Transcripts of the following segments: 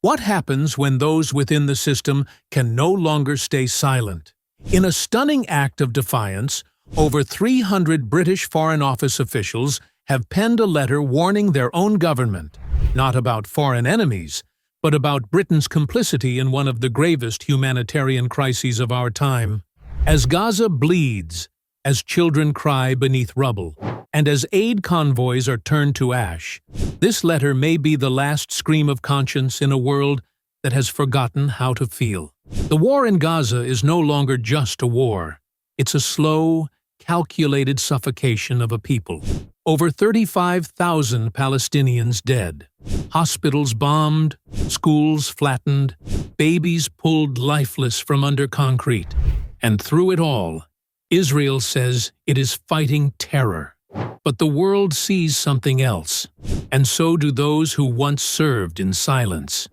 What happens when those within the system can no longer stay silent? In a stunning act of defiance, over 300 British Foreign Office officials have penned a letter warning their own government, not about foreign enemies, but about Britain's complicity in one of the gravest humanitarian crises of our time. As Gaza bleeds, as children cry beneath rubble, and as aid convoys are turned to ash, this letter may be the last scream of conscience in a world that has forgotten how to feel. The war in Gaza is no longer just a war. It's a slow, calculated suffocation of a people. Over 35,000 Palestinians dead, hospitals bombed, schools flattened, babies pulled lifeless from under concrete. And through it all, Israel says it is fighting terror. But the world sees something else, and so do those who once served in silence.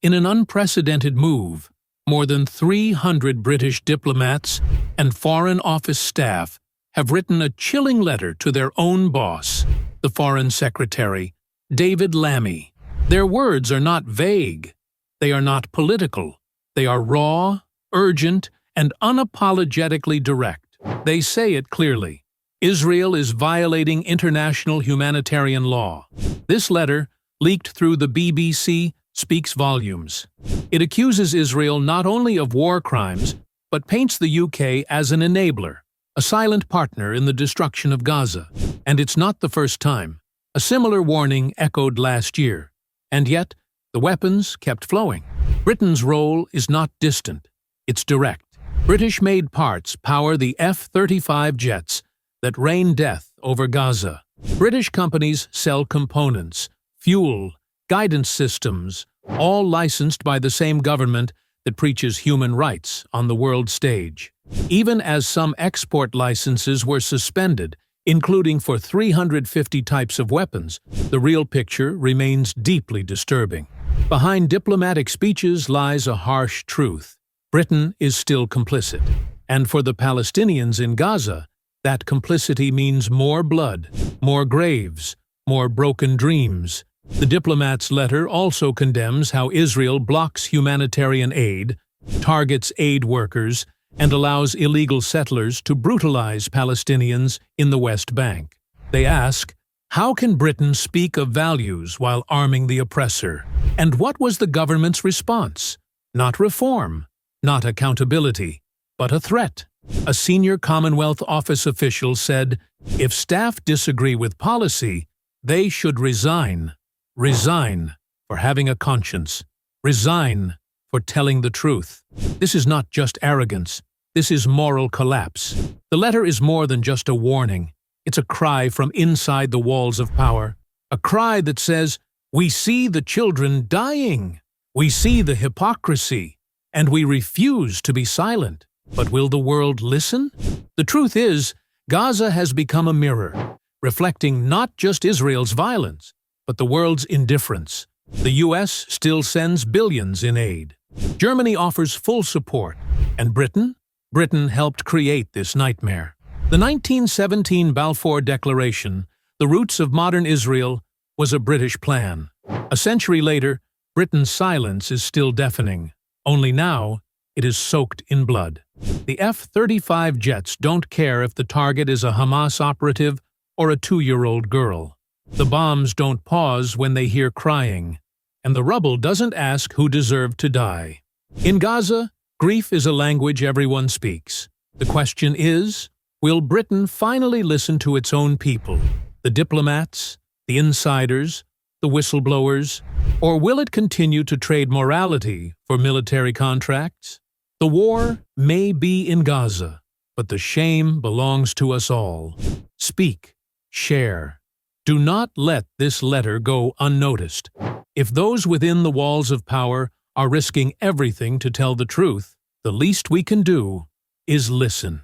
In an unprecedented move, more than 300 British diplomats and Foreign Office staff have written a chilling letter to their own boss, the Foreign Secretary, David Lammy. Their words are not vague. They are not political. They are raw, urgent, and unapologetically direct. They say it clearly. Israel is violating international humanitarian law. This letter, leaked through the BBC, speaks volumes. It accuses Israel not only of war crimes, but paints the UK as an enabler, a silent partner in the destruction of Gaza. And it's not the first time. A similar warning echoed last year. And yet, the weapons kept flowing. Britain's role is not distant. It's direct. British-made parts power the F-35 jets that rain death over Gaza. British companies sell components, fuel, guidance systems, all licensed by the same government that preaches human rights on the world stage. Even as some export licenses were suspended, including for 350 types of weapons, the real picture remains deeply disturbing. Behind diplomatic speeches lies a harsh truth. Britain is still complicit. And for the Palestinians in Gaza, that complicity means more blood, more graves, more broken dreams. The diplomat's letter also condemns how Israel blocks humanitarian aid, targets aid workers, and allows illegal settlers to brutalize Palestinians in the West Bank. They ask, how can Britain speak of values while arming the oppressor? And what was the government's response? Not reform, not accountability, but a threat. A senior Commonwealth Office official said, if staff disagree with policy, they should resign. Resign for having a conscience. Resign for telling the truth. This is not just arrogance. This is moral collapse. The letter is more than just a warning. It's a cry from inside the walls of power. A cry that says, we see the children dying. We see the hypocrisy. And we refuse to be silent. But will the world listen? The truth is, Gaza has become a mirror, reflecting not just Israel's violence, but the world's indifference. The US still sends billions in aid. Germany offers full support. And Britain? Britain helped create this nightmare. The 1917 Balfour Declaration, the roots of modern Israel, was a British plan. A century later, Britain's silence is still deafening. Only now, it is soaked in blood. The F-35 jets don't care if the target is a Hamas operative or a 2-year-old girl. The bombs don't pause when they hear crying, and the rubble doesn't ask who deserved to die. In Gaza, grief is a language everyone speaks. The question is, will Britain finally listen to its own people, the diplomats, the insiders, the whistleblowers, or will it continue to trade morality for military contracts? The war may be in Gaza, but the shame belongs to us all. Speak, share. Do not let this letter go unnoticed. If those within the walls of power are risking everything to tell the truth, the least we can do is listen.